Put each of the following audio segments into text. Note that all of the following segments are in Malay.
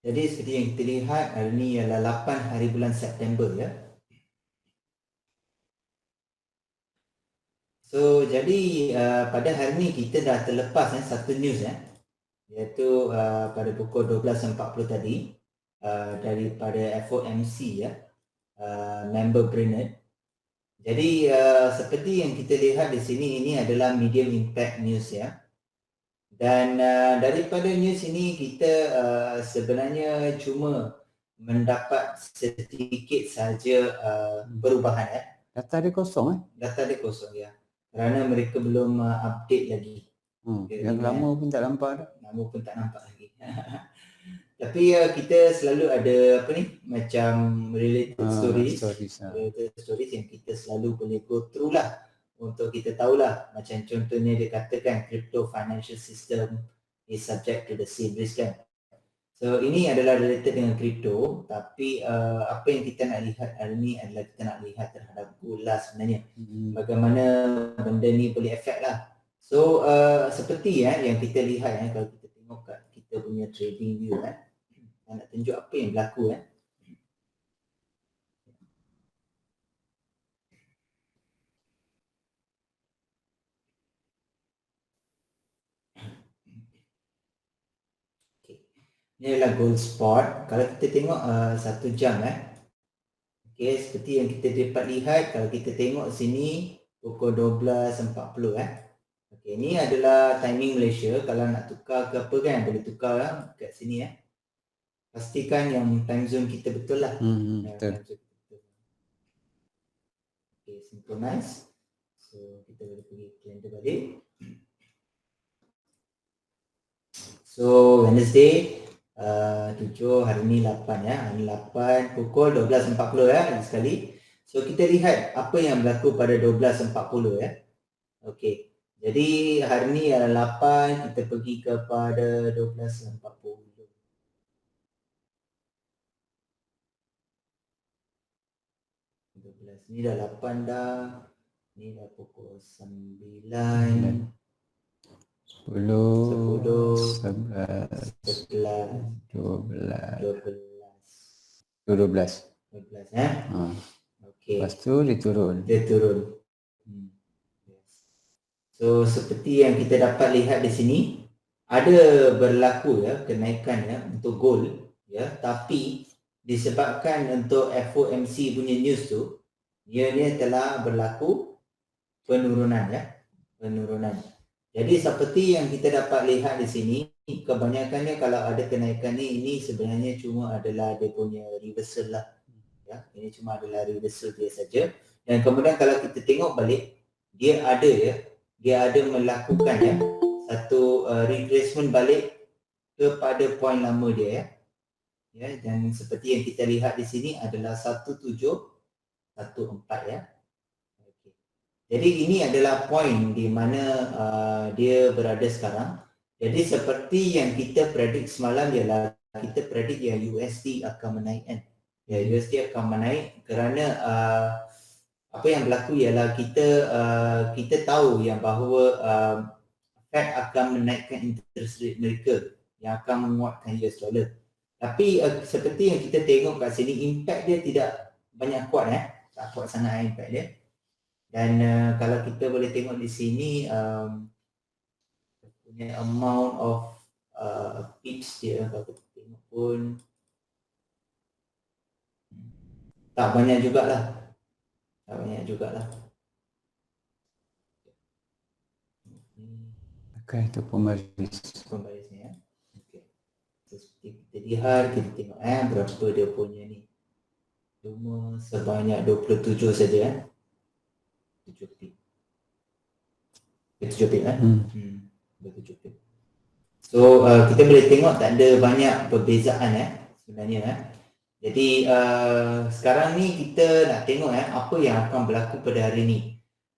Jadi seperti yang kita lihat hari ini ialah 8 hari bulan September ya. So jadi pada hari ini kita dah terlepas satu news iaitu pada pukul 12.40 tadi daripada FOMC ya, member Brainerd. Jadi seperti yang kita lihat di sini, ini adalah medium impact news ya. Dan daripada news ini kita sebenarnya cuma mendapat sedikit saja perubahan ya. Data dia kosong Data dia kosong ya. Kerana mereka belum update lagi. Yang lama pun tak nampak dah. Lama pun tak nampak lagi. Tapi kita selalu ada apa ni, macam related stories yang kita selalu boleh go through lah untuk kita tahulah. Macam contohnya dia katakan crypto financial system is subject to the same risk kan. So ini adalah related dengan crypto, tapi apa yang kita nak lihat hari ni adalah kita nak lihat terhadap gold lah sebenarnya. Bagaimana benda ni boleh affect lah. So seperti yang kita lihat kalau kita tengok kat kita punya trading view nak tunjuk apa yang berlaku Ini adalah gold spot. Kalau kita tengok 1 jam okay, seperti yang kita dapat lihat kalau kita tengok sini pukul 12.40 okay, ini adalah timing Malaysia. Kalau nak tukar ke apa kan boleh tukar kat sini pastikan yang time zone kita betul lah. Betul. Okay, synchronize. So kita boleh pergi calendar balik. So Wednesday 7, hari ni 8 hari 8 pukul 12.40 lagi sekali. So kita lihat apa yang berlaku pada 12.40 Okey. Jadi hari ni adalah 8, kita pergi kepada 12.40. Ni dah 8 dah. Ni dah pukul 9. 10, 11, 12. Okey. Lepas tu dia turun. So seperti yang kita dapat lihat di sini, ada berlaku kenaikan untuk gold tapi disebabkan untuk FOMC punya news tu, dia telah berlaku penurunan. Jadi seperti yang kita dapat lihat di sini, kebanyakannya kalau ada kenaikan ini sebenarnya cuma adalah dia punya reversal lah. Ini cuma adalah reversal dia saja. Dan kemudian kalau kita tengok balik, dia ada melakukan satu retracement balik kepada poin lama dia dan seperti yang kita lihat di sini adalah 1714 Jadi ini adalah poin di mana dia berada sekarang. Jadi seperti yang kita predik semalam ialah kita predik yang USD akan menaik USD akan menaik kerana apa yang berlaku ialah kita tahu yang bahawa Fed akan menaikkan interest rate mereka yang akan menguatkan US dollar. Tapi seperti yang kita tengok kat sini, impact dia tidak banyak kuat tak kuat sangat impact dia. Dan kalau kita boleh tengok di sini punya amount of pips dia, kalau kita tengok pun tak banyak jugalah. Okay, itu pembaris. Pembarisnya okay. So, seperti kita lihat, kita tengok berapa dia punya ni. Cuma sebanyak 27 saja 7 pip. 7 pip 7 pip. So kita boleh tengok tak ada banyak perbezaan sebenarnya Jadi sekarang ni kita nak tengok apa yang akan berlaku pada hari ni.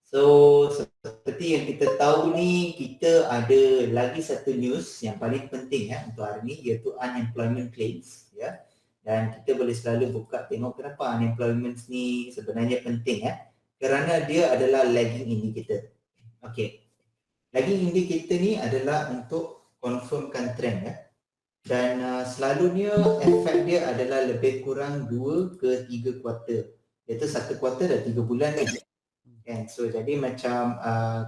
So seperti yang kita tahu ni, kita ada lagi satu news yang paling penting untuk hari ni, iaitu unemployment claims Dan kita boleh selalu buka tengok kenapa unemployment ni sebenarnya penting kerana dia adalah lagging indicator. Okey. Lagging indicator ni adalah untuk confirmkan trend Dan selalunya efek dia adalah lebih kurang 2 ke 3 kuarter. Iaitu 1 kuarter dah 3 bulan kan. So jadi macam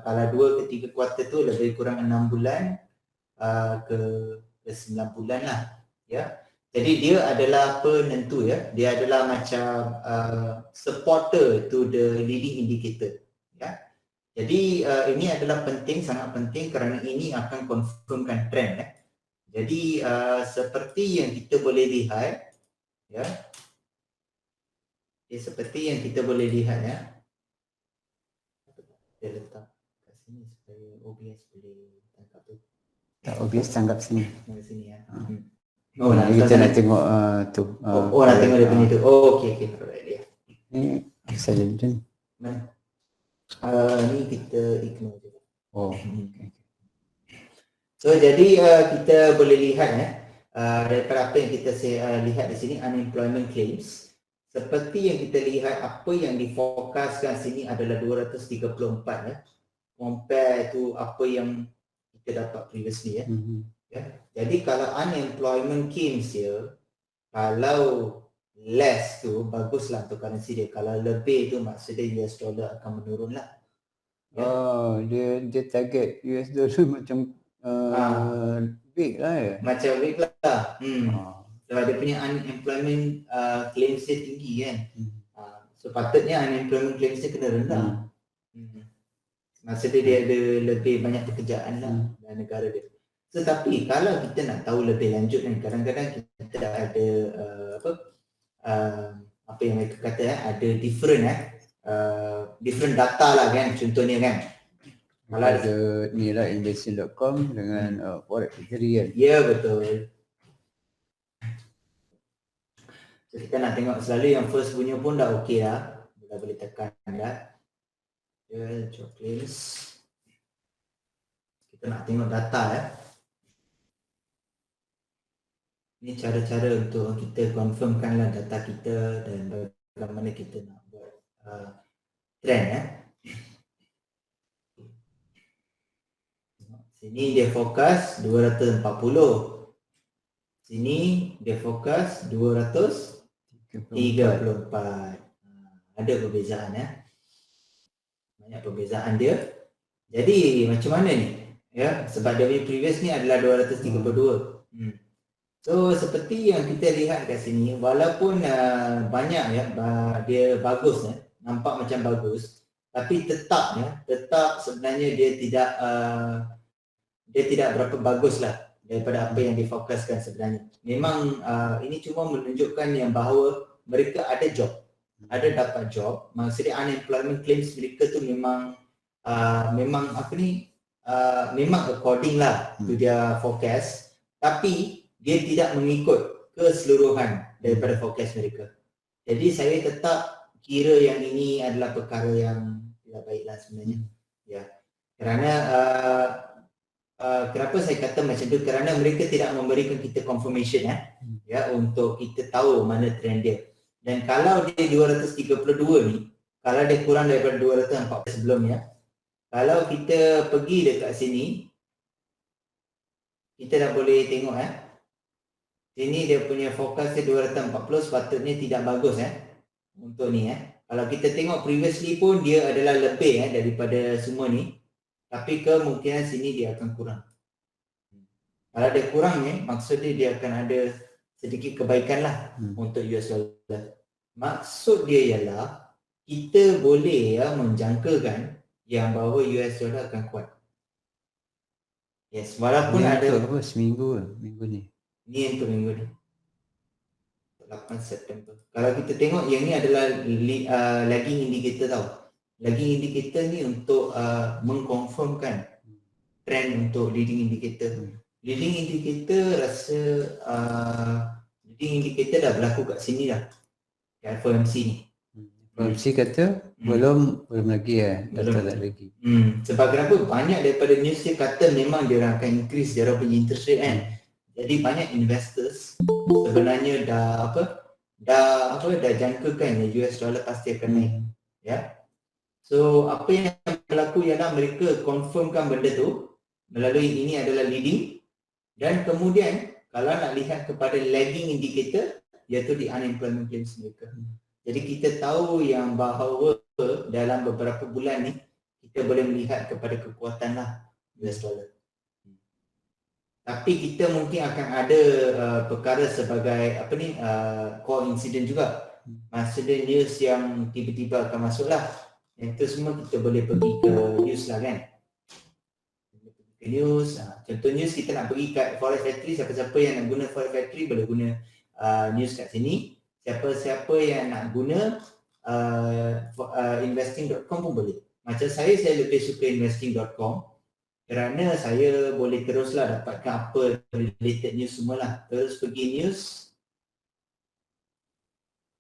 kalau 2 ke 3 kuarter tu lebih kurang 6 bulan ke 9 bulan lah. Ya. Jadi dia adalah penentu ya. Dia adalah macam supporter to the leading indicator. Ya. Jadi ini adalah penting, sangat penting kerana ini akan confirmkan trend ya. Jadi seperti yang kita boleh lihat ya. Seperti yang kita boleh lihat ya. Kita letak kat sini supaya OBS boleh tangkap tu. Tak obvious tangkap sini. Dari sini ya. Oh, kita nak tengok tu. Nak tengok dia punya tu. Oh, okey. Alright dia. Ni saja macam ni. Mana? Ni kita ignore je. Oh, okay. So jadi kita boleh lihat daripada apa yang kita lihat di sini, unemployment claims. Seperti yang kita lihat, apa yang difokuskan sini adalah 234 ya. Compare to apa yang kita dapat previously ya. Ya. Jadi kalau unemployment claims dia, kalau less tu baguslah untuk currency dia. Kalau lebih tu maksudnya US dollar akan menurun lah. Ya. Oh, dia target US dollar macam big lah ya. Macam big lah. Sebab dia punya unemployment claims dia tinggi kan. So patutnya unemployment claims dia kena rendah. Maksudnya dia ada lebih banyak pekerjaan lah dalam negara dia. Tetapi kalau kita nak tahu lebih lanjut kan, kadang-kadang kita ada apa yang mereka kata ada different data lah kan, contohnya kan. Kalau ada ni lah investing.com dengan forex factory kan. Ya betul. So, kita nak tengok selalu yang first punya pun dah okey lah. Dah boleh tekan dah. Ya, job claims. Kita nak tengok data ya. Ini cara-cara untuk kita confirmkanlah data kita dan bagaimana kita nak buat trend ya. Sini dia fokus 240. Sini dia fokus 234. Ada perbezaan ya. Banyak perbezaan dia. Jadi macam mana ni? Ya, sebab dia previous ni adalah 232. So seperti yang kita lihat kat sini, walaupun banyak ya dia bagus ya, nampak macam bagus, tapi tetap sebenarnya dia tidak berapa bagus lah daripada apa yang difokuskan sebenarnya. Memang ini cuma menunjukkan yang bahawa mereka ada job, ada dapat job. Maksudnya unemployment claims mereka tu memang memang according lah to their forecast, tapi dia tidak mengikut keseluruhan daripada forecast mereka. Jadi saya tetap kira yang ini adalah perkara yang tidak baiklah sebenarnya. Ya. Kerana kenapa saya kata macam tu? Kerana mereka tidak memberikan kita confirmation ya untuk kita tahu mana trend dia. Dan kalau dia 232 ni, kalau dia kurang daripada 240 sebelumnya, kalau kita pergi dekat sini, kita dah boleh tengok sini dia punya fokus dia 240, sepatutnya tidak bagus untuk ni Kalau kita tengok previously pun dia adalah lebih daripada semua ni. Tapi kemungkinan sini dia akan kurang. Kalau dia kurang maksudnya dia akan ada sedikit kebaikan lah untuk US dollar. Maksud dia ialah kita boleh menjangkakan yang bahawa US dollar akan kuat. Yes, walaupun ni ada apa seminggu ni. Ni untuk minggu ni 8 September. Kalau kita tengok yang ni adalah lagging indicator tau. Lagging indicator ni untuk mengkonfirmkan trend untuk leading indicator. Leading indicator rasa leading indicator dah berlaku kat sini dah. Kat FOMC ni. FOMC kata belum lagi data tak lagi. Sebab kenapa? Banyak daripada news dia kata memang dia orang akan increase dia orang punya interest rate Jadi banyak investors sebenarnya dah jangkakan US dollar pasti akan naik. Ya. So apa yang berlaku ialah mereka confirmkan benda tu melalui ini adalah leading, dan kemudian kalau nak lihat kepada lagging indicator, iaitu di unemployment claims mereka. Jadi kita tahu yang bahawa dalam beberapa bulan ni kita boleh melihat kepada kekuatan lah US dollar. Tapi kita mungkin akan ada perkara sebagai core incident juga. Maksudnya news yang tiba-tiba akan masuk lah. Yang tu semua kita boleh pergi ke news lah kan. Ke news, contoh news kita nak pergi kat Forex Factory, siapa-siapa yang nak guna Forex Factory boleh guna news kat sini. Siapa-siapa yang nak guna investing.com pun boleh. Macam saya lebih suka investing.com kerana saya boleh teruslah dapatkan apa related news semualah. Terus pergi news,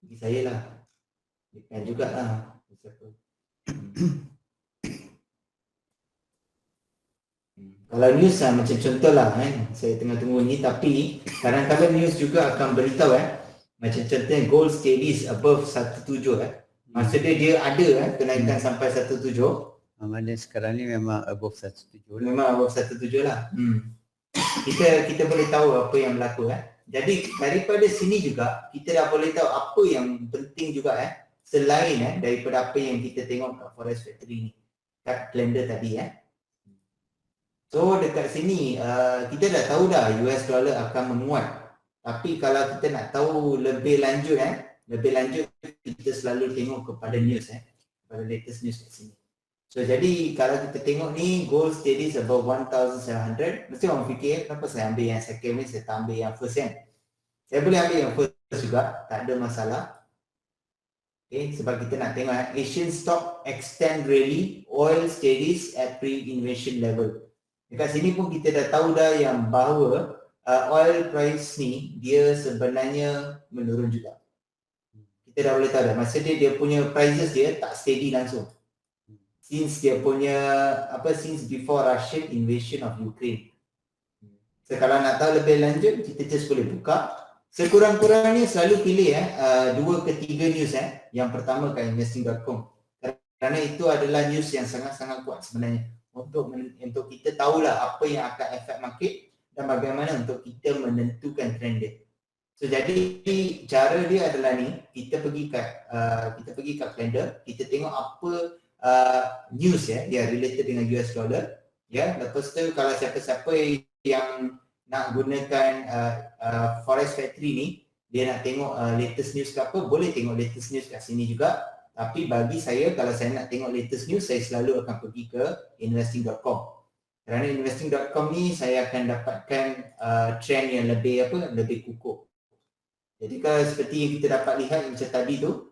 bagi saya lah. Depend jugalah siapa. Kalau news macam contohlah saya tengah tunggu ni, tapi kadang-kadang news juga akan beritahu macam contohnya gold steadies above 17 maksudnya dia ada kenaikan sampai 17. Maknanya sekarang ni memang above 17 lah. Memang above 17 lah. Kita boleh tahu apa yang berlaku Jadi daripada sini juga kita dah boleh tahu apa yang penting juga selain daripada apa yang kita tengok kat Forex Factory ni, kat calendar tadi So dekat sini kita dah tahu dah US dollar akan menguat. Tapi kalau kita nak tahu lebih lanjut kita selalu tengok kepada news kepada latest news kat sini. So jadi kalau kita tengok ni gold steady above 1700, mesti orang fikir kenapa saya ambil yang second ni, saya tak ambil yang first Saya boleh ambil yang first juga, tak ada masalah. Okay, sebab kita nak tengok Asian stock extend rally, oil steadies at pre-invasion level. Dekat sini pun kita dah tahu dah yang bahawa oil price ni dia sebenarnya menurun juga. Kita dah boleh tahu dah, maksudnya dia punya prices dia tak steady langsung. Since dia punya since before Russian invasion of Ukraine. So kalau nak tahu lebih lanjut, kita just boleh buka. Sekurang-kurangnya selalu pilih 2 ke 3 news Yang pertama kat investing.com. Kerana itu adalah news yang sangat-sangat kuat sebenarnya. Untuk kita tahulah apa yang akan affect market dan bagaimana untuk kita menentukan trend dia. So jadi cara dia adalah ni, kita pergi kat calendar, kita tengok apa news yang related dengan US dollar. Lepas tu kalau siapa-siapa yang nak gunakan Forex Factory ni, dia nak tengok latest news ke apa, boleh tengok latest news kat sini juga. Tapi bagi saya, kalau saya nak tengok latest news, saya selalu akan pergi ke investing.com. Kerana investing.com ni saya akan dapatkan trend yang lebih kukuh. Jadi kalau seperti yang kita dapat lihat macam tadi tu,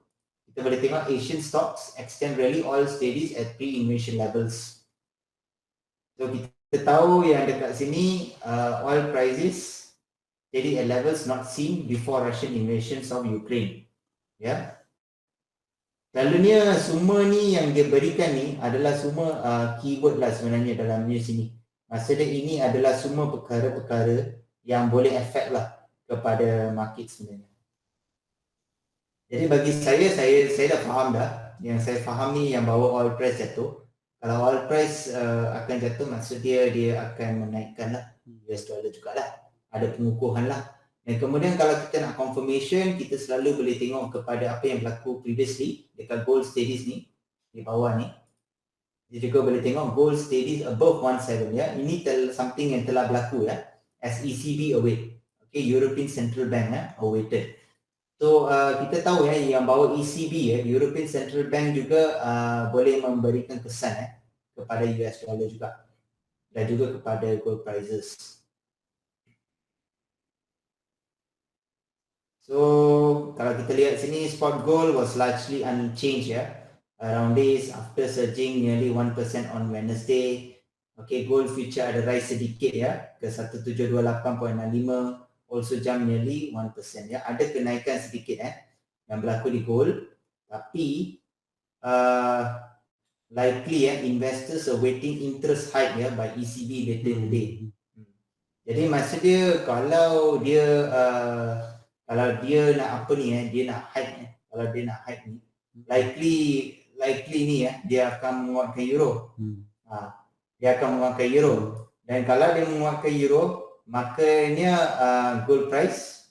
kita boleh tengok Asian stocks extend rally, oil steadies at pre-invasion levels. So kita tahu yang dekat sini oil prices jadi at levels not seen before Russian invasion of Ukraine. Selalunya semua ni yang dia berikan ni adalah semua keyword lah sebenarnya dalam news ini. Maksudnya ini adalah semua perkara-perkara yang boleh affect lah kepada market sebenarnya. Jadi bagi saya dah faham dah. Yang saya faham ni yang bahawa oil price jatuh. Kalau oil price akan jatuh, maksud dia akan menaikkan lah US dollar jugalah. Ada pengukuhan lah. Dan kemudian kalau kita nak confirmation, kita selalu boleh tengok kepada apa yang berlaku previously dekat gold steadies ni, di bawah ni. Kita juga boleh tengok gold steadies above 17 Ini something yang telah berlaku as ECB await. Okay, European Central Bank awaited. So kita tahu yang bahawa ECB European Central Bank juga boleh memberikan kesan kepada US dollar juga dan juga kepada gold prices. So kalau kita lihat sini, spot gold was largely unchanged around days after surging nearly 1% on Wednesday. Okay, gold future ada rise sedikit ke 1728.65, also jump nearly 1%. Ada kenaikan sedikit yang berlaku di gold, tapi likely investors are waiting interest hike by ECB later today. Jadi maksud dia kalau dia nak dia nak hike kalau dia nak hike ni, likely ni dia akan menguatkan euro. Dia akan menguatkan euro. Dan kalau dia menguatkan euro, makanya gold price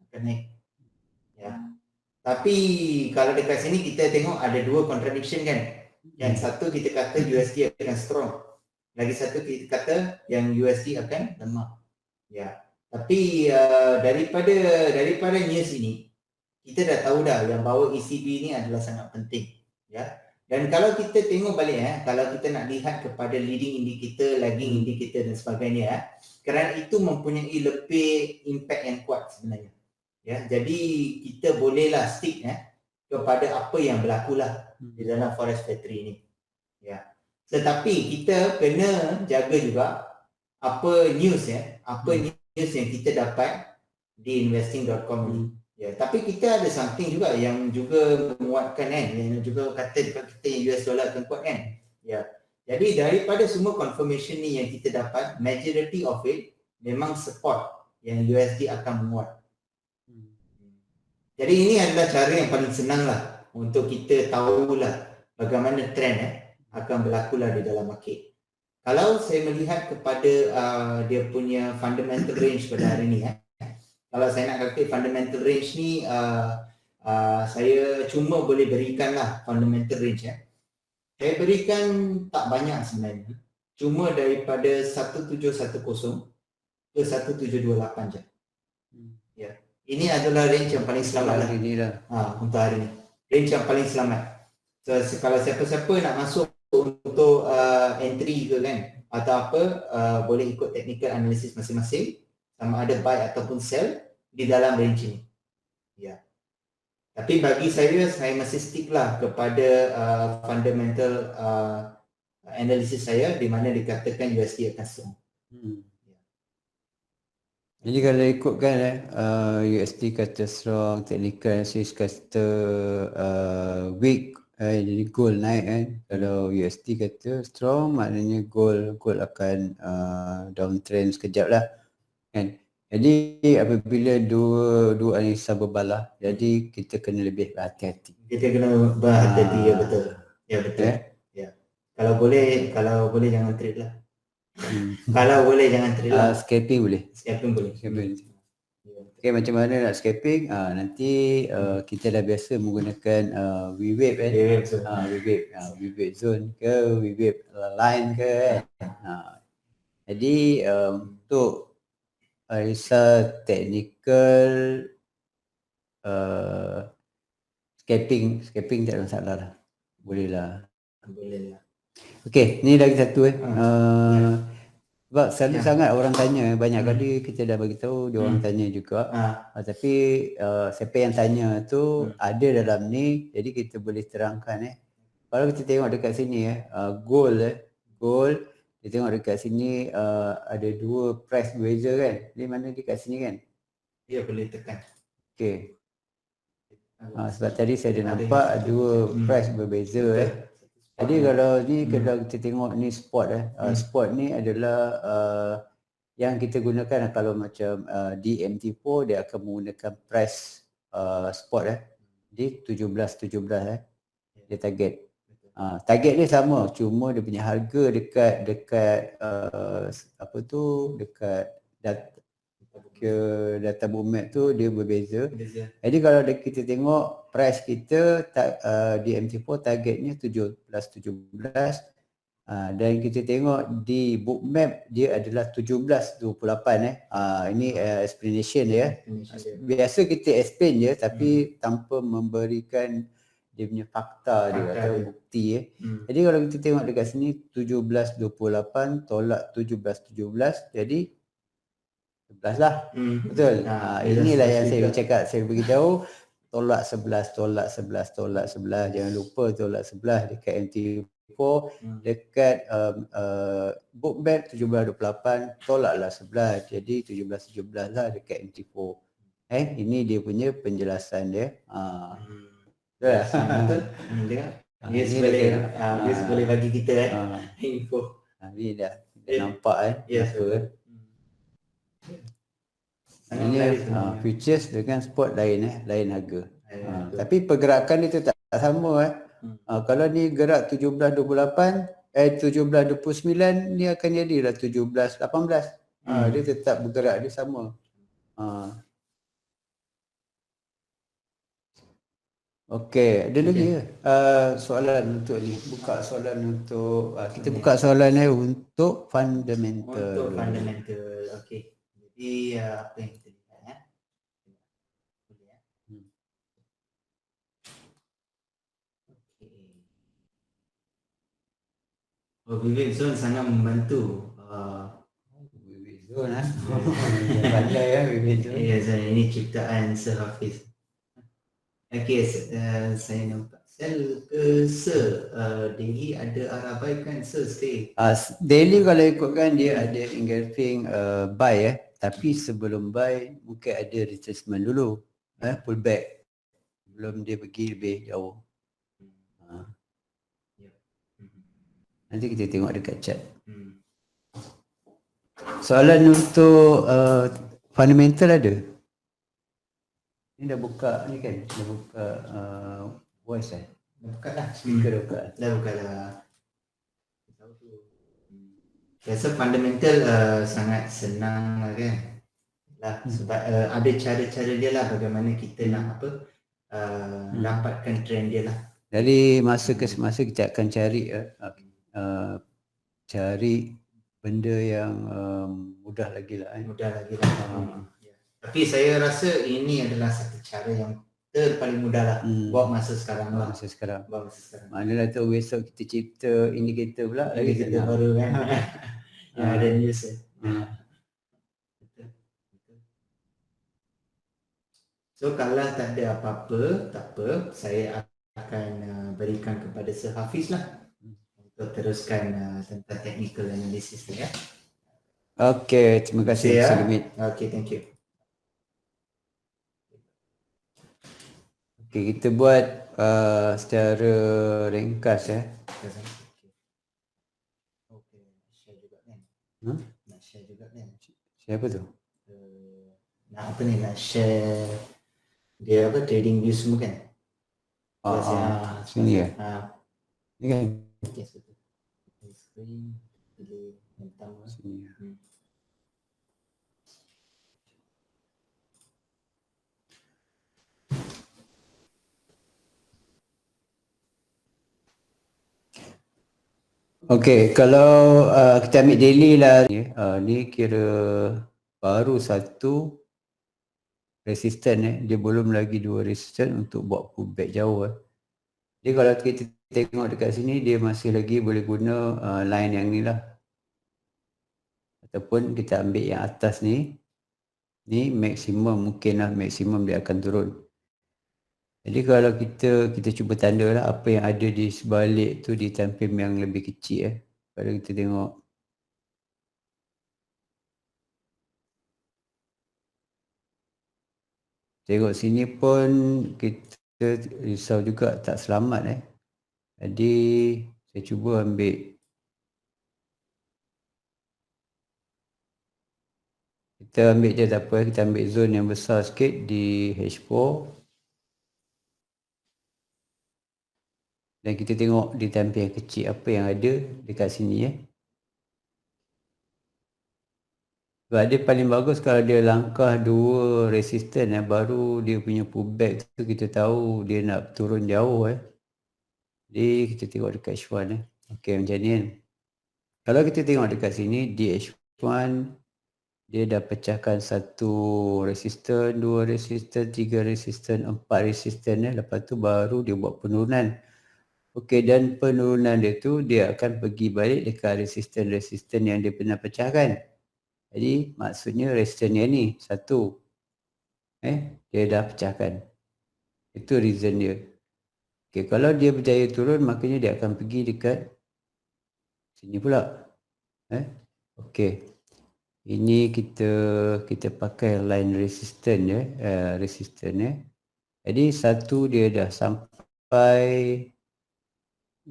akan naik. Ya. Tapi kalau dekat sini kita tengok ada dua contradiction kan. Yang satu kita kata USD akan strong. Lagi satu kita kata yang USD akan lemah. Ya. Tapi daripada news ini kita dah tahu dah yang bahawa ECB ni adalah sangat penting. Ya. Dan kalau kita tengok balik kalau kita nak lihat kepada leading indicator, lagging indicator dan sebagainya kerana itu mempunyai lebih impact yang kuat sebenarnya. Ya, jadi kita bolehlah stick kepada apa yang berlakulah di dalam Forex Factory ini. Ya. Tetapi kita kena jaga juga apa news news yang kita dapat di investing.com ni. Ya, tapi kita ada something juga yang juga menguatkan yang juga kata dekat kita yang US dollar akan kuat kan. Ya. Jadi daripada semua confirmation ni yang kita dapat, majority of it memang support yang USD akan menguat. Jadi ini adalah cara yang paling senang lah untuk kita tahulah bagaimana trend akan berlakulah di dalam market. Kalau saya melihat kepada dia punya fundamental range pada hari ni kalau saya nak kata fundamental range ni saya cuma boleh berikanlah fundamental range Saya berikan tak banyak sebenarnya. Cuma daripada 1710 ke 1728 je. Ya. Ini adalah range yang paling selamat untuk hari ini. Range yang paling selamat. So, kalau siapa-siapa nak masuk untuk entry ke kan atau apa, boleh ikut technical analysis masing-masing sama ada buy ataupun sell di dalam range ini. Ya. Tapi bagi saya masih stick lah kepada fundamental analysis saya di mana dikatakan USD akan strong. Jadi kalau ikutkan USD kata strong, technical analysis kata weak, jadi gold naik kan. Kalau USD kata strong, maknanya gold akan downtrend sekejap lah kan. Jadi apabila dua analisa berbalah, jadi kita kena lebih berhati-hati. Kita kena berhati-hati, ya betul. Ya betul. Ya. Kalau boleh jangan trade lah. Kalau boleh jangan trade lah. Scalping boleh. Scalping boleh. Okay, macam mana nak scalping? Nanti kita dah biasa menggunakan V-Wave kan. V-Wave zone ke, V-Wave line ke kan. Jadi untuk analisa technical scalping tak ada masalah lah. Boleh lah. Okay, ni lagi satu sebab selalu sangat orang tanya, banyak kali kita dah bagi tahu dia orang tanya juga. Tapi siapa yang tanya tu ada dalam ni, jadi kita boleh terangkan Kalau kita tengok dekat sini gold kita tengok dekat sini ada dua price berbeza kan. Di mana dekat sini kan? Ya, boleh tekan. Okey. Sebab tadi saya ada nampak dua price berbeza Jadi kalau ni kalau kita tengok ni spot spot ni adalah yang kita gunakan kalau macam di MT4 dia akan menggunakan price spot di 17 dia target. Target dia sama, cuma dia punya harga dekat data bookmap tu dia berbeza. Jadi kalau kita tengok price kita di MT4 targetnya 17 dan kita tengok di bookmap dia adalah 17.28 ini explanation dia. Biasa kita explain je tapi tanpa memberikan dia punya fakta dia atau bukti Jadi kalau kita tengok dekat sini 17.28 tolak 17.17 jadi 11 lah. Betul. Inilah yang saya cakap, saya beritahu tolak 11. Jangan lupa tolak 11 dekat MT4, dekat bookmap 17.28 tolaklah 11. Jadi 17.17 lah dekat MT4. Ini dia punya penjelasan dia. Betul. Dia boleh bagi kita info. Ini dah nampak Ini futures dengan spot lain lain harga. Tapi pergerakan itu tak sama kalau ni gerak 17.28 17.29 ni akan jadilah 17.18. Dia tetap bergerak, dia sama. Okey, ada lagi ke? Soalan untuk ni, buka soalan untuk kita buka soalan ni untuk fundamental. Untuk fundamental, okey. Jadi apa yang kita lihat Boleh ya. Okey. Vivek Zone sangat membantu. Vivek Zone pandai ya Vivek Zone. Ya, ini ciptaan Sir Hafiz. Okey, saya nampak sel ke Sir. Daily ada arabai kan Sir stay. Daily kalau ikutkan dia ada engulfing buy tapi sebelum buy mungkin ada retracement dulu, pullback belum dia pergi lebih jauh. Nanti kita tengok dekat chart. Soalan untuk fundamental ada? Ni dah buka ni kan? Dah buka voice Dah buka dah. Speaker dah buka. Dah buka dah. Biasa fundamental sangat senang lah kan. Sebab ada cara-cara dia lah bagaimana kita nak dapatkan trend dia lah. Dari masa ke semasa kita akan cari cari benda yang mudah lagi lah. Mudah lagi lah. Tapi saya rasa ini adalah satu cara yang paling mudah lah buat masa sekarang lah. Masa sekarang. Manalah tu besok kita cipta indikator pula lagi kita baru kan. Yang ada news So kalau tak ada apa-apa, tak apa, saya akan berikan kepada Sir Hafiz lah untuk teruskan tentang technical analysis ni ya. Okey, terima kasih Sir Limit. Okey, thank you. Okey, kita buat secara ringkas ya. Okey, share juga kan. Nak share juga kan. Share apa tu? Nak apa ni, nak share dia trading view semua kan. Sini ya. Ni kan. Yes, betul. Screen pilih yang pertama sini. Okey, kalau kita ambil daily lah ni kira baru satu resisten dia belum lagi dua resisten untuk buat pullback jauh. Jadi kalau kita tengok dekat sini dia masih lagi boleh guna line yang ni lah. Ataupun kita ambil yang atas ni maksimum, mungkin lah maksimum dia akan turun. Jadi kalau kita cuba tanda lah apa yang ada di sebalik tu di time frame yang lebih kecil Kalau kita tengok sini pun kita risau juga tak selamat Jadi saya cuba ambil je tak apa, kita ambil zone yang besar sikit di H4 dan kita tengok di time frame yang kecil apa yang ada dekat sini Sebab dia paling bagus kalau dia langkah dua resisten baru dia punya pullback tu kita tahu dia nak turun jauh Jadi kita tengok dekat H1 Okey macam ni kan. Kalau kita tengok dekat sini di H1 dia dah pecahkan satu resisten, dua resisten, tiga resisten, empat resisten lepas tu baru dia buat penurunan. Okey, dan penurunan dia tu dia akan pergi balik dekat resisten-resisten yang dia pernah pecahkan. Jadi maksudnya resisten yang ni satu dia dah pecahkan. Itu reason dia. Okey, kalau dia berjaya turun maknanya dia akan pergi dekat sini pula. Okey. Ini kita pakai line resisten resisten Jadi satu dia dah sampai,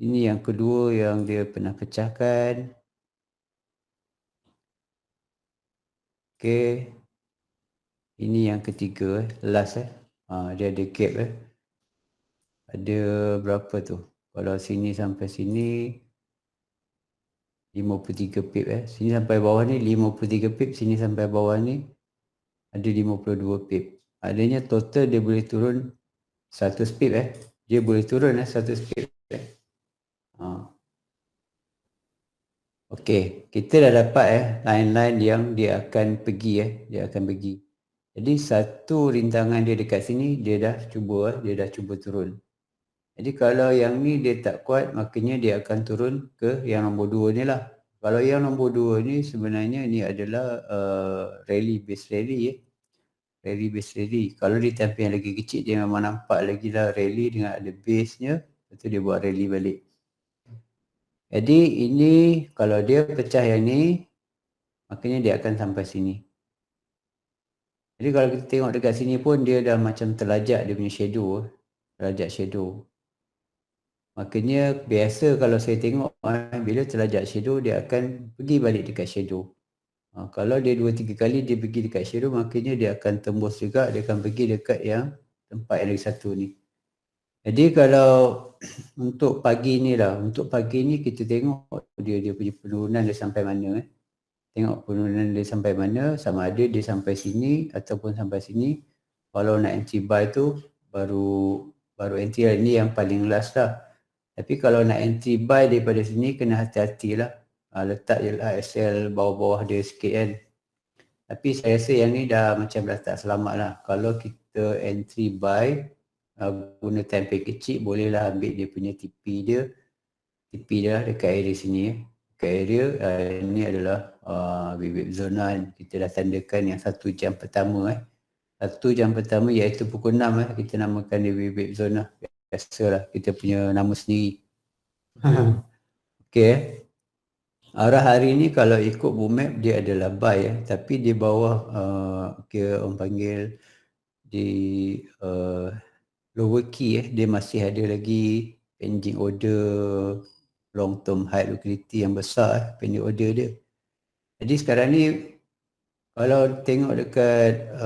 ini yang kedua yang dia pernah pecahkan. Okey. Ini yang ketiga last dia ada gap Ada berapa tu? Kalau sini sampai sini 53 pip Sini sampai bawah ni 53 pip, sini sampai bawah ni ada 52 pip. Adanya total dia boleh turun 100 pip Dia boleh turun 100 pip Okey, kita dah dapat line-line yang dia akan pergi dia akan pergi. Jadi satu rintangan dia dekat sini dia dah cuba turun. Jadi kalau yang ni dia tak kuat, makanya dia akan turun ke yang nombor 2 ni lah. Kalau yang nombor 2 ni sebenarnya ni adalah rally base rally Rally base rally. Kalau dia tempoh yang lagi kecil dia memang nampak lagi lah rally dengan ada base-nya. Lepas tu dia buat rally balik. Jadi ini kalau dia pecah yang ni, makanya dia akan sampai sini. Jadi kalau kita tengok dekat sini pun dia dah macam terlajak dia punya shadow. Terlajak shadow. Makanya biasa kalau saya tengok bila terlajak shadow dia akan pergi balik dekat shadow. Kalau dia 2-3 kali dia pergi dekat shadow, makanya dia akan tembus juga, dia akan pergi dekat yang tempat yang lagi satu ni. Jadi kalau untuk pagi ni kita tengok dia punya penurunan dia sampai mana Tengok penurunan dia sampai mana, sama ada dia sampai sini ataupun sampai sini. Kalau nak entry buy tu baru entry ni yang paling last lah. Tapi kalau nak entry buy daripada sini kena hati-hatilah. Letak je lah SL bawah-bawah dia sikit kan. Tapi saya rasa yang ni dah macam dah tak selamat lah. Kalau kita entry buy guna time frame kecil, bolehlah ambil dia punya TP dia lah dekat area sini Dekat area ini adalah wave zona kita dah tandakan yang 1 jam pertama 1 jam pertama iaitu pukul 6 kita namakan dia wave zona. Biasalah kita punya nama sendiri. Okey. Arah hari ni kalau ikut bookmap dia adalah buy tapi di bawah orang panggil di lower key dia masih ada lagi pending order long term high liquidity yang besar pending order dia. Jadi sekarang ni kalau tengok dekat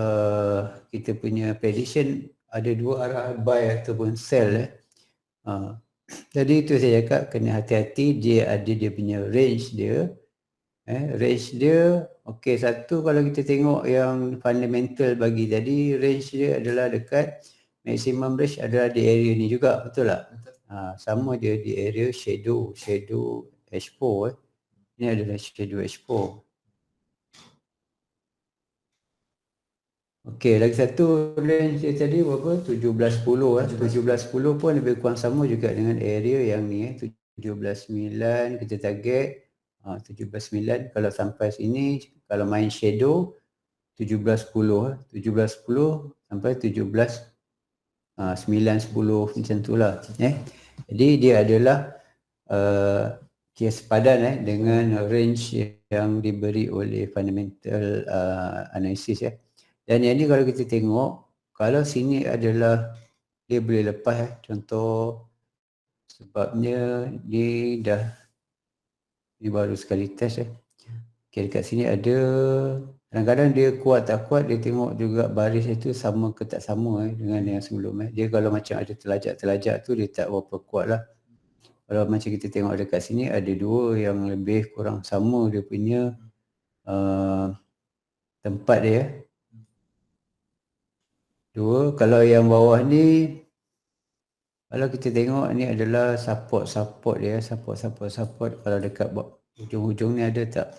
kita punya prediction ada 2 arah buy ataupun sell jadi itu saya cakap kena hati-hati, dia ada dia punya range dia. Range dia okey, satu kalau kita tengok yang fundamental bagi tadi, range dia adalah dekat maximum range adalah di area ni juga, betul tak? Sama dia di area shadow H4 Ini adalah shadow H4. Okey, lagi satu range dia tadi berapa? 17.10 17.10 pun lebih kurang sama juga dengan area yang ni 17.9 kita target 17.9 kalau sampai sini kalau main shadow 17.10 sampai 17.9 10 macam itulah Jadi dia adalah dia sepadan dengan range yang diberi oleh fundamental analysis Dan yang ni kalau kita tengok, kalau sini adalah dia boleh lepas contoh sebabnya ni baru sekali test Okay, dekat sini ada kadang-kadang dia kuat tak kuat, dia tengok juga baris itu sama ke tak sama dengan yang sebelum Dia kalau macam ada terlajak tu dia tak berapa kuat lah. Kalau macam kita tengok dekat sini ada 2 yang lebih kurang sama dia punya tempat dia 2. Kalau yang bawah ni kalau kita tengok ni adalah support dia, support. Kalau dekat ujung-ujung ni ada tak?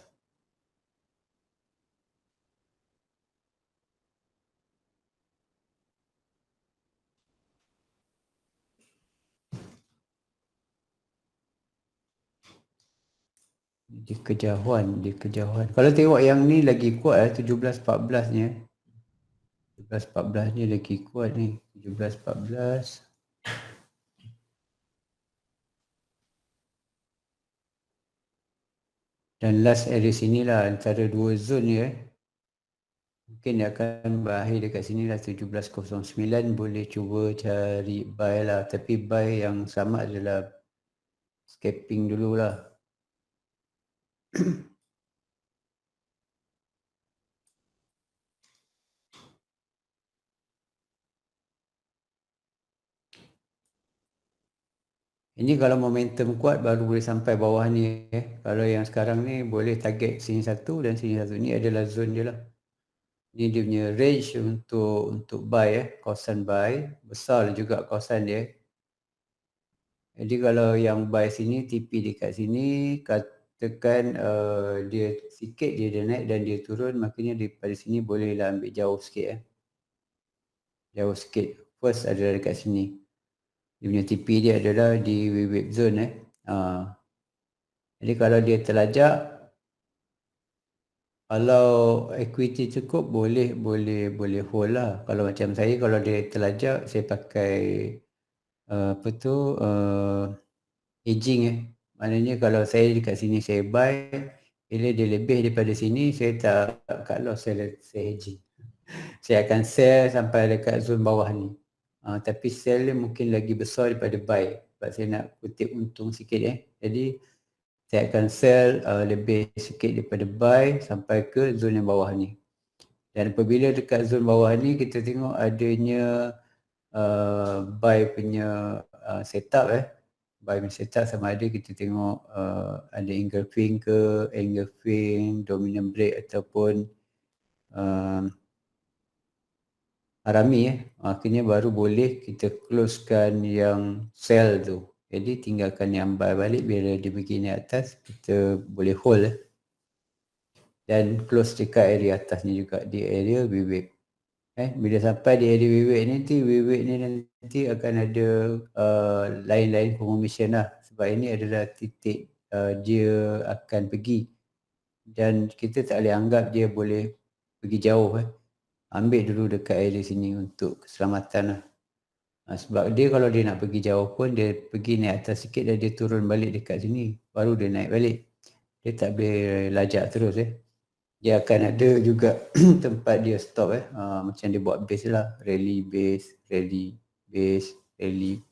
Di kejauhan. Kalau tengok yang ni lagi kuat 17-14 ni 17-14 ni lagi kuat ni 17-14 dan last area sinilah antara 2 zone ni mungkin dia akan berakhir dekat sini lah 17.09 boleh cuba cari buy lah tapi buy yang sama adalah scalping dululah Ini kalau momentum kuat baru boleh sampai bawah ni. Kalau yang sekarang ni boleh target sini satu dan sini satu. Ni adalah zone dia lah. Ni dia punya range untuk buy kawasan buy. Besar juga kawasan dia. Jadi kalau yang buy sini, TP dekat sini, katakan dia sikit dia naik dan dia turun, maknanya daripada sini bolehlah ambil jauh sikit. Jauh sikit. First adalah dekat sini. Dia punya TP dia adalah di wave zone. Jadi kalau dia terlajak, kalau equity cukup boleh hold lah. Kalau macam saya, kalau dia terlajak, saya pakai hedging. Maknanya kalau saya dekat sini saya buy, bila dia lebih daripada sini, saya tak cut loss, saya hedging. Saya akan sell sampai dekat zone bawah ni. Tapi sell dia mungkin lagi besar daripada buy. Sebab saya nak kutip untung sikit. Jadi saya akan sell lebih sikit daripada buy sampai ke zone yang bawah ni. Dan apabila dekat zone bawah ni, kita tengok adanya buy punya setup. Buy punya setup sama ada kita tengok ada engulfing ke, engulfing, dominant break ataupun harami. Akhirnya baru boleh kita closekan yang sell tu. Jadi tinggalkan yang buy balik, bila dia pergi naik atas, kita boleh hold. Dan close dekat area atas ni juga, di area wave. Bila sampai di area wave ni nanti akan ada lain-lain formation lah. Sebab ini adalah titik dia akan pergi. Dan kita tak boleh anggap dia boleh pergi jauh. Ambil dulu dekat area sini untuk keselamatan lah. Sebab dia kalau dia nak pergi jauh pun, dia pergi naik atas sikit dan dia turun balik dekat sini, baru dia naik balik. Dia tak boleh lajak terus. Dia akan ada juga tempat dia stop. Macam dia buat base lah, rally base, rally base, rally.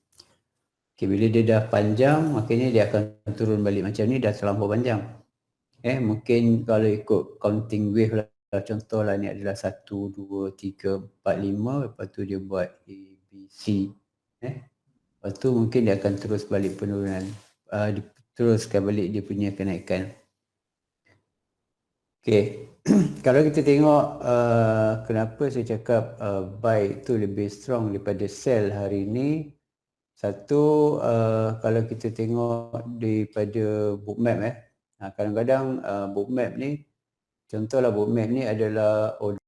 Okay, bila dia dah panjang, maknanya dia akan turun balik. Macam ni dah terlampau panjang. Mungkin kalau ikut counting wave lah, contohlah ni adalah 1, 2, 3, 4, 5. Lepas tu dia buat A, B, C. Lepas tu mungkin dia akan terus balik penurunan. Dia teruskan balik dia punya kenaikan. Okay. Kalau kita tengok kenapa saya cakap buy itu lebih strong daripada sell hari ini. Satu, kalau kita tengok daripada bookmap. Kadang-kadang bookmap ni, contohlah bookmap ni adalah